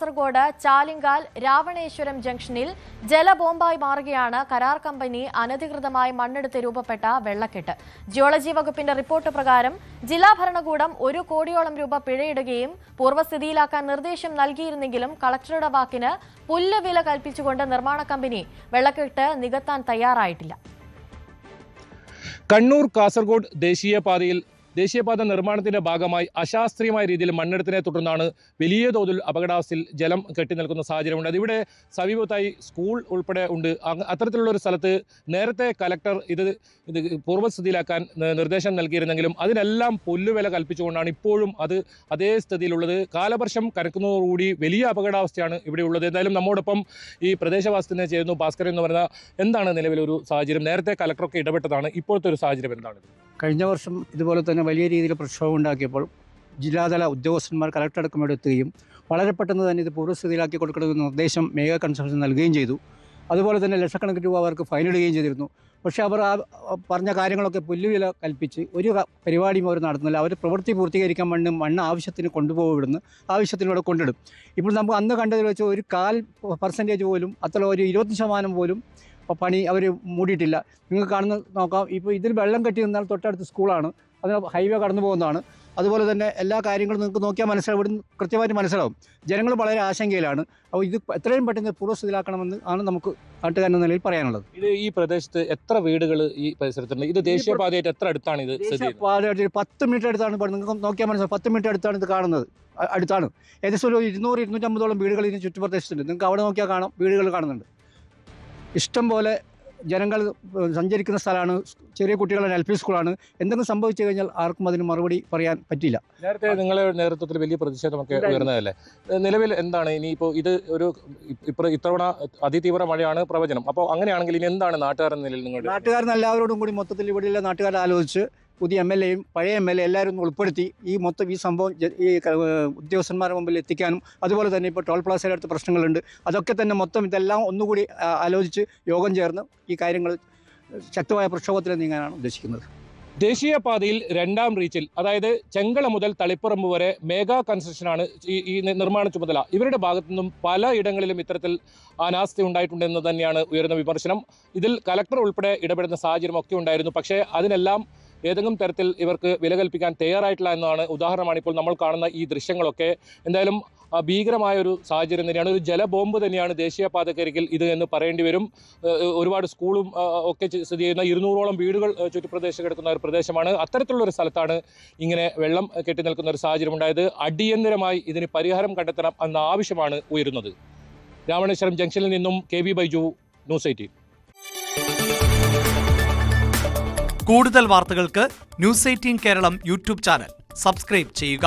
കാസർഗോഡ് ചാലിങ്കാൽ രാവണേശ്വരം ജംഗ്ഷനിൽ ജലബോംബായി മാറുകയാണ് കരാർ കമ്പനി അനധികൃതമായി മണ്ണെടുത്ത് രൂപപ്പെട്ട വെള്ളക്കെട്ട്. ജിയോളജി വകുപ്പിന്റെ റിപ്പോർട്ട് പ്രകാരം ജില്ലാ ഭരണകൂടം 1 കോടിയോളം രൂപ പിഴയിടുകയും പൂർവ്വസ്ഥിതിയിലാക്കാൻ നിർദ്ദേശം നൽകിയിരുന്നെങ്കിലും കളക്ടറുടെ വാക്കിന് പുല്ലുവില കൽപ്പിച്ചുകൊണ്ട് നിർമ്മാണ കമ്പനി വെള്ളക്കെട്ട് നികത്താൻ തയ്യാറായിട്ടില്ല. കണ്ണൂർ കാസർഗോഡ് ദേശീയപാത നിർമ്മാണത്തിന്റെ ഭാഗമായി അശാസ്ത്രീയമായ രീതിയിൽ മണ്ണെടുത്തിനെ തുടർന്നാണ് വലിയ തോതിൽ അപകടാവസ്ഥയിൽ ജലം കെട്ടി നിൽക്കുന്ന സാഹചര്യമുണ്ട്. അതിവിടെ സമീപത്തായി സ്കൂൾ ഉൾപ്പെടെ ഉണ്ട്. അത്തരത്തിലുള്ള ഒരു സ്ഥലത്ത് നേരത്തെ കലക്ടർ ഇത് പൂർവ്വസ്ഥിതിയിലാക്കാൻ നിർദ്ദേശം നൽകിയിരുന്നെങ്കിലും അതിനെല്ലാം പുല്ലുവില കൽപ്പിച്ചുകൊണ്ടാണ് ഇപ്പോഴും അത് അതേ സ്ഥിതിയിലുള്ളത്. കാലവർഷം കനക്കുന്നതോടുകൂടി വലിയ അപകടാവസ്ഥയാണ് ഇവിടെ ഉള്ളത്. എന്തായാലും നമ്മോടൊപ്പം ഈ പ്രദേശവാസത്തിന് ചേരുന്നു ഭാസ്കരൻ എന്ന് പറയുന്ന എന്താണ് നിലവിലൊരു സാഹചര്യം? നേരത്തെ കലക്ടറൊക്കെ ഇടപെട്ടതാണ്, ഇപ്പോഴത്തെ ഒരു സാഹചര്യം എന്താണ്? കഴിഞ്ഞ വർഷം ഇതുപോലെ തന്നെ വലിയ രീതിയിൽ പ്രക്ഷോഭം ഉണ്ടാക്കിയപ്പോൾ ജില്ലാതല ഉദ്യോഗസ്ഥന്മാർ കളക്ടറടക്കം എത്തുകയും വളരെ പെട്ടെന്ന് തന്നെ ഇത് പൂർവ്വസ്ഥിതിയിലാക്കി കൊടുക്കണമെന്ന നിർദ്ദേശം മേഘ കൺസ്ട്രക്ഷൻ നൽകുകയും ചെയ്തു. അതുപോലെ തന്നെ ലക്ഷക്കണക്കിന് രൂപ അവർക്ക് ഫൈനിടുകയും ചെയ്തിരുന്നു. പക്ഷേ അവർ ആ പറഞ്ഞ കാര്യങ്ങളൊക്കെ പുല്ലുവില കൽപ്പിച്ച് ഒരു പരിപാടിയും അവർ നടത്തുന്നില്ല. അവർ പ്രവൃത്തി പൂർത്തീകരിക്കാൻ മണ്ണ് ആവശ്യത്തിന് കൊണ്ടുപോകും, ഇവിടുന്ന് ആവശ്യത്തിലൂടെ കൊണ്ടിടും. ഇപ്പോൾ നമുക്ക് അന്ന് കണ്ടതിൽ വെച്ച് ഒരു 0.5% പോലും, അത്ര ഒരു 20% പോലും പണി അവർ മൂടിയിട്ടില്ല. നിങ്ങൾക്ക് നോക്കാം, ഇപ്പോൾ ഇതിൽ വെള്ളം കെട്ടി നിന്നാൽ തൊട്ടടുത്ത് സ്കൂളാണ്, അതിന് ഹൈവേ കടന്നു പോകുന്നതാണ്. അതുപോലെ തന്നെ എല്ലാ കാര്യങ്ങളും നിങ്ങൾക്ക് നോക്കിയാൽ മനസ്സിലാവും, ഇവിടുന്ന് കൃത്യമായിട്ട് മനസ്സിലാവും. ജനങ്ങൾ വളരെ ആശങ്കയിലാണ്. അപ്പോൾ ഇത് എത്രയും പെട്ടെന്ന് പൂർവ്വസ്ഥിതിയിലാക്കണമെന്ന് ആണ് നമുക്ക് നാട്ടുകാരെന്ന നിലയിൽ പറയാനുള്ളത്. ഇത് ഈ പ്രദേശത്ത് എത്ര വീടുകൾ ഈ പരിസരത്തുണ്ട്? ഇത് ദേശീയപാതയായിട്ട് എത്ര അടുത്താണ്? ഇത് ദേശീയപാതയായിട്ട് 10 മീറ്റർ അടുത്താണ്. നിങ്ങൾക്ക് നോക്കിയാൽ മനസ്സിലാവും, 10 മീറ്റർ അടുത്താണ് ഇത് കാണുന്നത്. അടുത്താണ്. ഏകദേശം ഒരു 200-250 വീടുകൾ ഇതിന് ചുറ്റുപ്രദേശത്തുണ്ട്. നിങ്ങൾക്ക് അവിടെ നോക്കിയാൽ കാണാം, വീടുകൾ കാണുന്നുണ്ട്. ഇഷ്ടം പോലെ ജനങ്ങൾ സഞ്ചരിക്കുന്ന സ്ഥലമാണ്. ചെറിയ കുട്ടികളുടെ LP സ്കൂളാണ്. എന്തെങ്കിലും സംഭവിച്ചു കഴിഞ്ഞാൽ ആർക്കും അതിന് മറുപടി പറയാൻ പറ്റില്ല. നേരത്തെ നിങ്ങളുടെ നേതൃത്വത്തിൽ വലിയ പ്രതിഷേധമൊക്കെ ഉയർന്നതല്ലേ? നിലവിൽ എന്താണ് ഇനിയിപ്പോൾ ഇത് ഇത്തവണ അതിതീവ്ര മഴയാണ് പ്രവചനം. അപ്പോൾ അങ്ങനെയാണെങ്കിൽ ഇനി എന്താണ് നാട്ടുകാരെന്ന നിലയിൽ നാട്ടുകാരൻ എല്ലാവരോടും കൂടി മൊത്തത്തിൽ ഇവിടെയുള്ള നാട്ടുകാരെ ആലോചിച്ച് പുതിയ MLAയും പഴയ MLA എല്ലാവരും ഉൾപ്പെടുത്തി ഈ സംഭവം ഈ ഉദ്യോഗസ്ഥന്മാരുടെ മുമ്പിൽ എത്തിക്കാനും, അതുപോലെ തന്നെ ഇപ്പോൾ ടോൾ പ്ലാസയുടെ അടുത്ത് പ്രശ്നങ്ങളുണ്ട്, അതൊക്കെ തന്നെ മൊത്തം ഇതെല്ലാം ഒന്നുകൂടി ആലോചിച്ച് യോഗം ചേർന്ന് ഈ കാര്യങ്ങൾ ശക്തമായ പ്രക്ഷോഭത്തിൽ നീങ്ങാനാണ് ഉദ്ദേശിക്കുന്നത്. ദേശീയപാതയിൽ 2ാം റീച്ചിൽ, അതായത് ചെങ്കള മുതൽ തളിപ്പറമ്പ് വരെ മേഘ കൺസ്ട്രക്ഷനാണ് ഈ നിർമ്മാണ ചുമതല. ഇവരുടെ ഭാഗത്തു നിന്നും പലയിടങ്ങളിലും ഇത്തരത്തിൽ അനാസ്ഥ ഉണ്ടായിട്ടുണ്ടെന്ന് തന്നെയാണ് ഉയർന്ന വിമർശനം. ഇതിൽ കലക്ടർ ഉൾപ്പെടെ ഇടപെടുന്ന സാഹചര്യമൊക്കെ ഉണ്ടായിരുന്നു. പക്ഷേ അതിനെല്ലാം ഏതെങ്കിലും തരത്തിൽ ഇവർക്ക് വില കൽപ്പിക്കാൻ തയ്യാറായിട്ടില്ല എന്നതാണ് ഉദാഹരണമാണ് ഇപ്പോൾ നമ്മൾ കാണുന്ന ഈ ദൃശ്യങ്ങളൊക്കെ. എന്തായാലും ഭീകരമായ ഒരു സാഹചര്യം തന്നെയാണ്. ഒരു ജലബോംബ് തന്നെയാണ് ദേശീയപാതക്കരികിൽ ഇത് എന്ന് പറയേണ്ടി വരും. ഒരുപാട് സ്കൂളും ഒക്കെ സ്ഥിതി ചെയ്യുന്ന 200ഓളം വീടുകൾ ചുറ്റുപ്രദേശം കിടക്കുന്ന ഒരു പ്രദേശമാണ്. അത്തരത്തിലുള്ളൊരു സ്ഥലത്താണ് ഇങ്ങനെ വെള്ളം കെട്ടി നിൽക്കുന്ന ഒരു സാഹചര്യം ഉണ്ടായത്. അടിയന്തരമായി ഇതിന് പരിഹാരം കണ്ടെത്തണം എന്ന ആവശ്യമാണ് ഉയരുന്നത്. രാവണേശ്വരം ജംഗ്ഷനിൽ നിന്നും KB ബൈജു, ന്യൂസ് 18. കൂടുതൽ വാർത്തകൾക്ക് news 18 Keralam YouTube channel subscribe ചെയ്യുക.